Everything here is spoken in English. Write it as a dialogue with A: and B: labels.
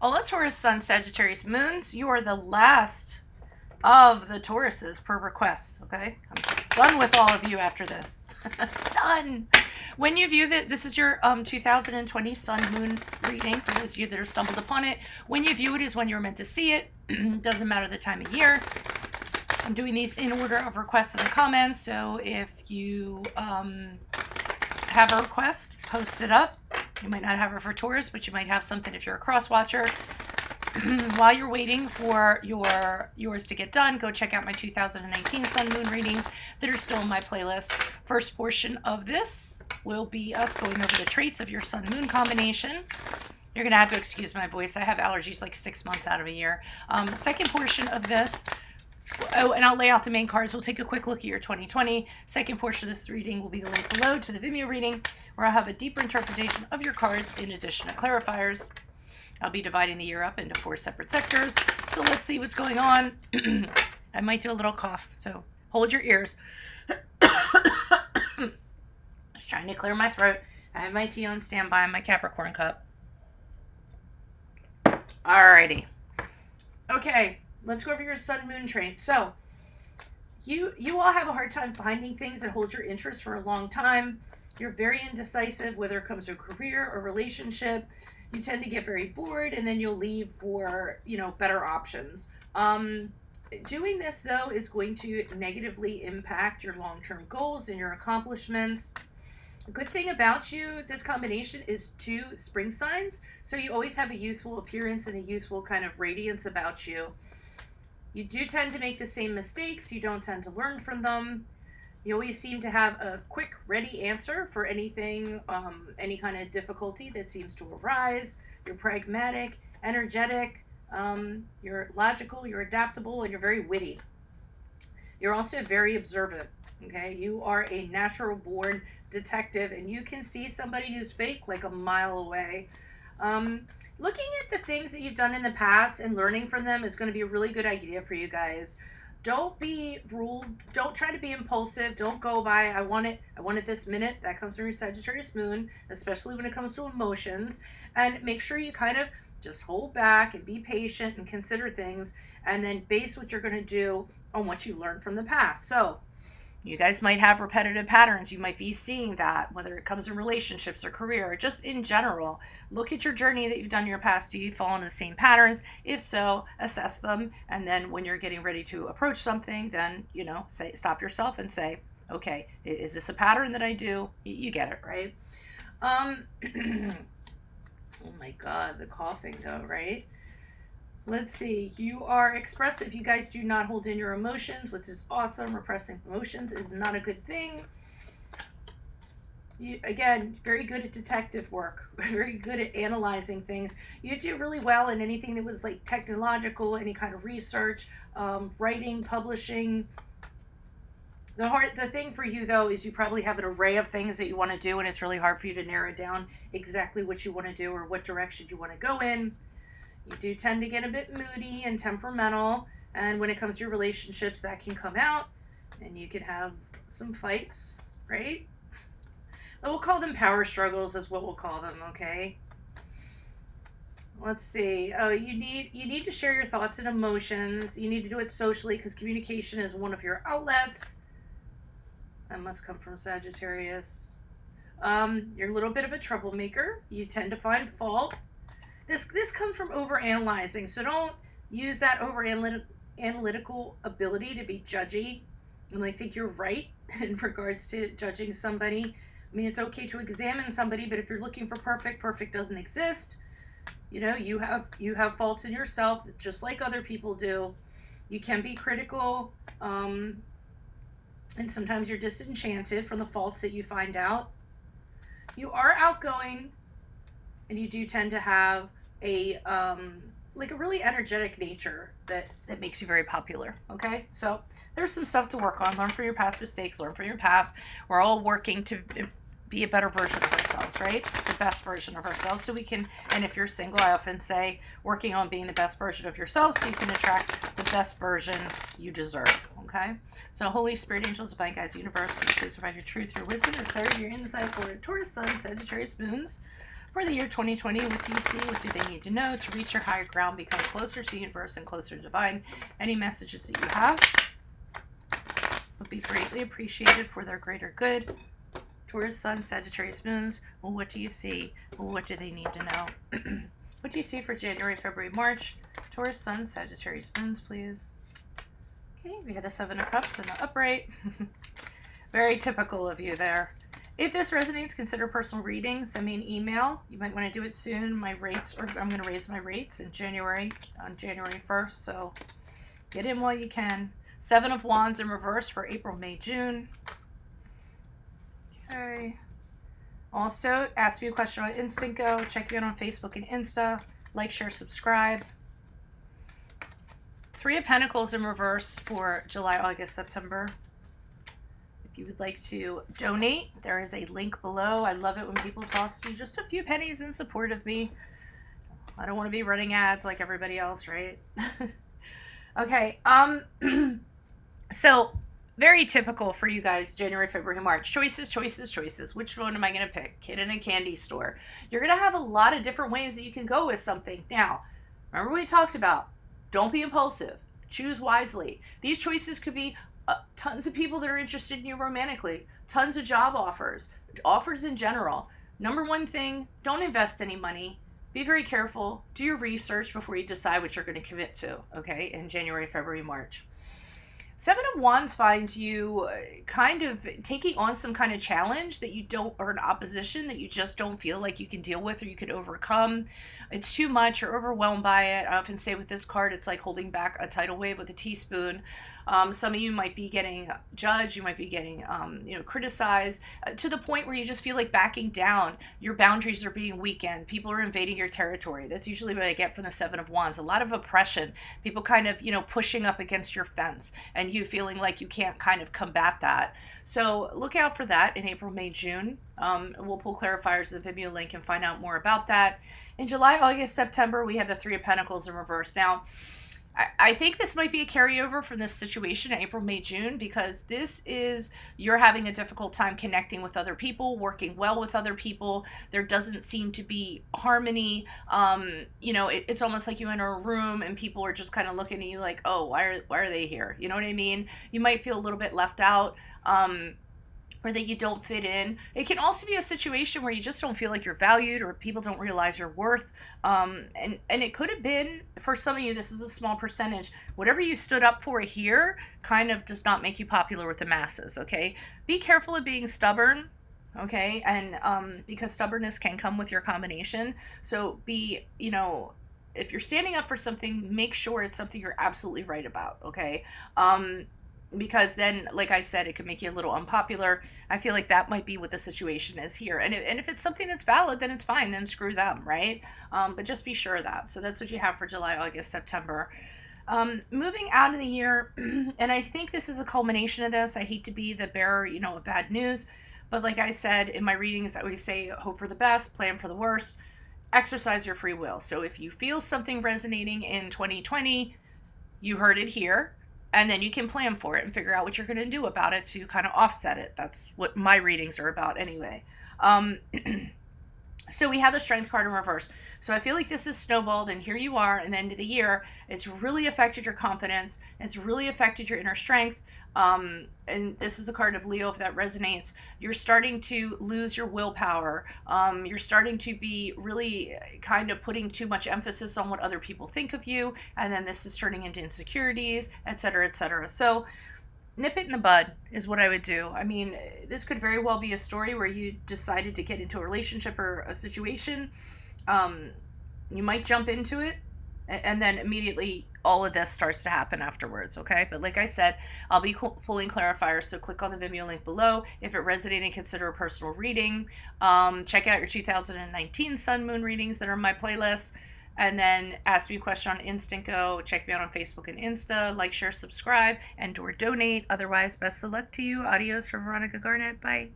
A: Hola, Taurus, Sun, Sagittarius, Moons. You are the last of the Tauruses per request, okay? I'm done with all of you after this. Done. When you view that, this is your 2020 Sun Moon reading, for those of you that have stumbled upon it. When you view it is when you're meant to see it. Doesn't matter the time of year. I'm doing these in order of requests in the comments, so if you have a request, post it up. You might not have it for Taurus, but you might have something if you're a cross watcher. While you're waiting for yours to get done, go check out my 2019 Sun Moon readings that are still in my playlist. First portion of this will be us going over the traits of your Sun Moon combination. You're going to have to excuse my voice. I have allergies like 6 months out of a year. Second portion of this, and I'll lay out the main cards. We'll take a quick look at your 2020. Second portion of this reading will be the link below to the Vimeo reading, where I'll have a deeper interpretation of your cards in addition to clarifiers. I'll be dividing the year up into 4 separate sectors. So let's see what's going on. I might do a little cough, so hold your ears. Just trying to clear my throat. I have my tea on standby in my Capricorn cup. Alrighty. Okay, let's go over your Sun Moon trait. So, you all have a hard time finding things that hold your interest for a long time. You're very indecisive, whether it comes to a career or relationship. You tend to get very bored, and then you'll leave for, better options. Doing this, though, is going to negatively impact your long-term goals and your accomplishments. The good thing about you, this combination, is 2 spring signs, so you always have a youthful appearance and a youthful kind of radiance about you. You do tend to make the same mistakes. You don't tend to learn from them. You always seem to have a quick, ready answer for anything, any kind of difficulty that seems to arise. You're pragmatic, energetic, you're logical, you're adaptable, and you're very witty. You're also very observant, okay? You are a natural-born detective, and you can see somebody who's fake like a mile away. Looking at the things that you've done in the past and learning from them is going to be a really good idea for you guys. Don't be ruled. Don't try to be impulsive. Don't go by, I want it this minute. That comes from your Sagittarius moon, especially when it comes to emotions. And make sure you kind of just hold back and be patient and consider things, and then base what you're going to do on what you learned from the past. So you guys might have repetitive patterns. You might be seeing that, whether it comes in relationships or career, or just in general. Look at your journey that you've done in your past. Do you fall into the same patterns? If so, assess them. And then when you're getting ready to approach something, then, stop yourself and say, okay, is this a pattern that I do? You get it, right? Oh my God, the coughing though, right? Let's see. You are expressive. You guys do not hold in your emotions, which is awesome. Repressing emotions is not a good thing. You, again, very good at detective work. Very good at analyzing things. You do really well in anything that was like technological, any kind of research, writing, publishing. The thing for you, though, is you probably have an array of things that you want to do, and it's really hard for you to narrow down exactly what you want to do or what direction you want to go in. You do tend to get a bit moody and temperamental, and when it comes to your relationships, that can come out, and you can have some fights, right? We'll call them power struggles is what we'll call them, okay? Let's see. Oh, you need to share your thoughts and emotions. You need to do it socially because communication is one of your outlets. That must come from Sagittarius. You're a little bit of a troublemaker. You tend to find fault. This comes from overanalyzing, so don't use that analytical ability to be judgy and think you're right in regards to judging somebody. I mean, it's okay to examine somebody, but if you're looking for perfect doesn't exist. You have faults in yourself just like other people do. You can be critical, and sometimes you're disenchanted from the faults that you find out. You are outgoing, and you do tend to have a really energetic nature that makes you very popular. Okay, so there's some stuff to work on. Learn from your past mistakes. Learn from your past. We're all working to be a better version of ourselves, right? The best version of ourselves, so we can. And if you're single, I often say working on being the best version of yourself, so you can attract the best version you deserve. Okay. So Holy Spirit, angels, divine guides, universe, please provide your truth, your wisdom, your clarity, your insight for Taurus, Sun, Sagittarius, Moons For the year 2020, what do you see? What do they need to know to reach your higher ground, become closer to the universe and closer to divine? Any messages that you have would be greatly appreciated for their greater good. Taurus, Sun, Sagittarius, Moons. Well, what do you see? Well, what do they need to know? What do you see for January, February, March? Taurus, Sun, Sagittarius, Moons, please. Okay, we had the Seven of Cups and the upright. Very typical of you there. If this resonates, consider personal reading. Send me an email. You might want to do it soon. My rates, or I'm going to raise my rates in January, on January 1st. So get in while you can. Seven of Wands in reverse for April, May, June. Okay. Also, ask me a question on Instant Go. Check me out on Facebook and Insta. Like, share, subscribe. Three of Pentacles in reverse for July, August, September. If you would like to donate, there is a link below. I love it when people toss me just a few pennies in support of me. I don't want to be running ads like everybody else, right? Okay. So very typical for you guys, January, February, March. Choices, choices, choices. Which one am I going to pick? Kid in a candy store. You're going to have a lot of different ways that you can go with something. Now, remember we talked about, don't be impulsive. Choose wisely. These choices could be tons of people that are interested in you romantically, tons of job offers, offers in general. Number one thing, don't invest any money. Be very careful. Do your research before you decide what you're going to commit to, okay, in January, February, March. Seven of Wands finds you kind of taking on some kind of challenge that you don't, or an opposition that you just don't feel like you can deal with or you can overcome. It's too much. You're overwhelmed by it. I often say with this card, it's like holding back a tidal wave with a teaspoon. Some of you might be getting judged. You might be getting, criticized to the point where you just feel like backing down. Your boundaries are being weakened. People are invading your territory. That's usually what I get from the Seven of Wands. A lot of oppression. People kind of, pushing up against your fence and you feeling like you can't kind of combat that. So look out for that in April, May, June. We'll pull clarifiers in the Vimeo link and find out more about that. In July, August, September, we have the Three of Pentacles in reverse. Now, I think this might be a carryover from this situation in April, May, June, because this is you're having a difficult time connecting with other people, working well with other people. There doesn't seem to be harmony. It's almost like you enter a room and people are just kind of looking at you like, oh, why are they here? You know what I mean? You might feel a little bit left out. Or that you don't fit in. It can also be a situation where you just don't feel like you're valued or people don't realize your worth. And it could have been, for some of you, this is a small percentage, whatever you stood up for here kind of does not make you popular with the masses, okay? Be careful of being stubborn, okay? And because stubbornness can come with your combination. So be, if you're standing up for something, make sure it's something you're absolutely right about, okay? Because then, like I said, it could make you a little unpopular. I feel like that might be what the situation is here. And if it's something that's valid, then it's fine. Then screw them, right? But just be sure of that. So that's what you have for July, August, September. Moving out of the year, and I think this is a culmination of this. I hate to be the bearer, of bad news. But like I said, in my readings, I always say, hope for the best, plan for the worst, exercise your free will. So if you feel something resonating in 2020, you heard it here. And then you can plan for it and figure out what you're going to do about it to kind of offset it. That's what my readings are about anyway. So we have the Strength card in reverse. So I feel like this is snowballed, and here you are at the end of the year. It's really affected your confidence. It's really affected your inner strength. And this is the card of Leo, if that resonates. You're starting to lose your willpower. You're starting to be really kind of putting too much emphasis on what other people think of you. And then this is turning into insecurities, etc., etc. So nip it in the bud is what I would do. I mean, this could very well be a story where you decided to get into a relationship or a situation. You might jump into it, and then immediately all of this starts to happen afterwards, okay? But like I said, I'll be pulling clarifiers, so click on the Vimeo link below. If it resonated, consider a personal reading. Check out your 2019 Sun Moon readings that are in my playlist. And then ask me a question on Instant Go. Check me out on Facebook and Insta. Like, share, subscribe, and or donate. Otherwise, best of luck to you. Adios from Veronica Garnett. Bye.